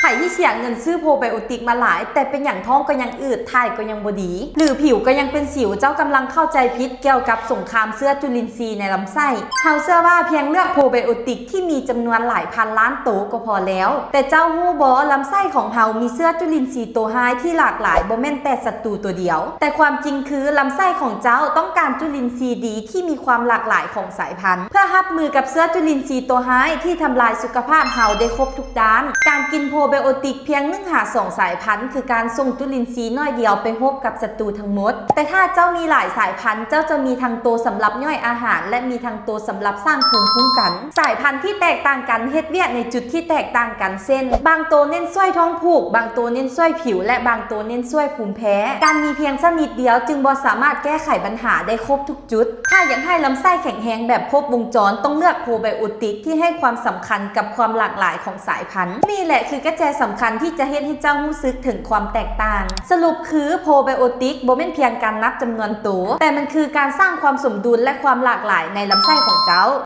ไผ่ที่เสียเงินซื้อโปรไบโอติกมาหลายแต่เป็นอย่างท้องก็ยังอืดถ่ายก็ยังบ่ดีหรือผิวก็ยังเป็นสิวเจ้ากำลังเข้าใจผิดเกี่ยวกับสงครามเชื้อจุลินทรีย์ในลำไส้เฮาเชื่อว่าเพียงเลือกโปรไบโอติกที่มีจำนวนหลายพันล้านโตก็พอแล้วแต่เจ้าฮู้บ่ลำไส้ของเฮามีเชื้อจุลินทรีย์ตัวร้ายที่หลากหลายบ่แม่นแต่ศัตรูตัวเดียวแต่ความจริงคือลำไส้ของเจ้าต้องการจุลินทรีย์ดีที่มีความหลากหลายของสายพันธุ์เพื่อรับมือกับเชื้อจุลินทรีย์ตัวร้ายที่ทำลายสุขภาพเฮาได้ครบทุกด้านการกินโปรไบโอติกเพียง1 หา 2 สายพันธุ์คือการส่งจุลินทรีย์น้อยเดียวไปพบกับศัตรูทั้งหมดแต่ถ้าเจ้ามีหลายสายพันธุ์เจ้าจะมีทั้งตัวสำหรับย่อยอาหารและมีทั้งตัวสำหรับสร้างภูมิคุ้มกันสายพันธุ์ที่แตกต่างกันเฮ็ดเวียกในจุดที่แตกต่างกันเช่นบางตัวเน้นช่วยท้องผูกบางตัวเน้นช่วยผิวและบางตัวเน้นช่วยภูมิแพ้การมีเพียงชนิดเดียวจึงบ่สามารถแก้ไขปัญหาได้ครบทุกจุดถ้าอยากให้ลำไส้แข็งแรงแบบครบวงจรต้องเลือกโปรไบโอติกที่ให้ความสำคัญกับความหลากหลายของสายพันธุ์นี่แหละคือกระแจสำคัญที่จะเฮ็ดให้เจ้ารู้สึกถึงความแตกต่างสรุปคือโปรไบโอติกบ่แม่นเพียงการนับจำนวนตัวแต่มันคือการสร้างความสมดุลและความหลากหลายในลำไส้ของเจ้า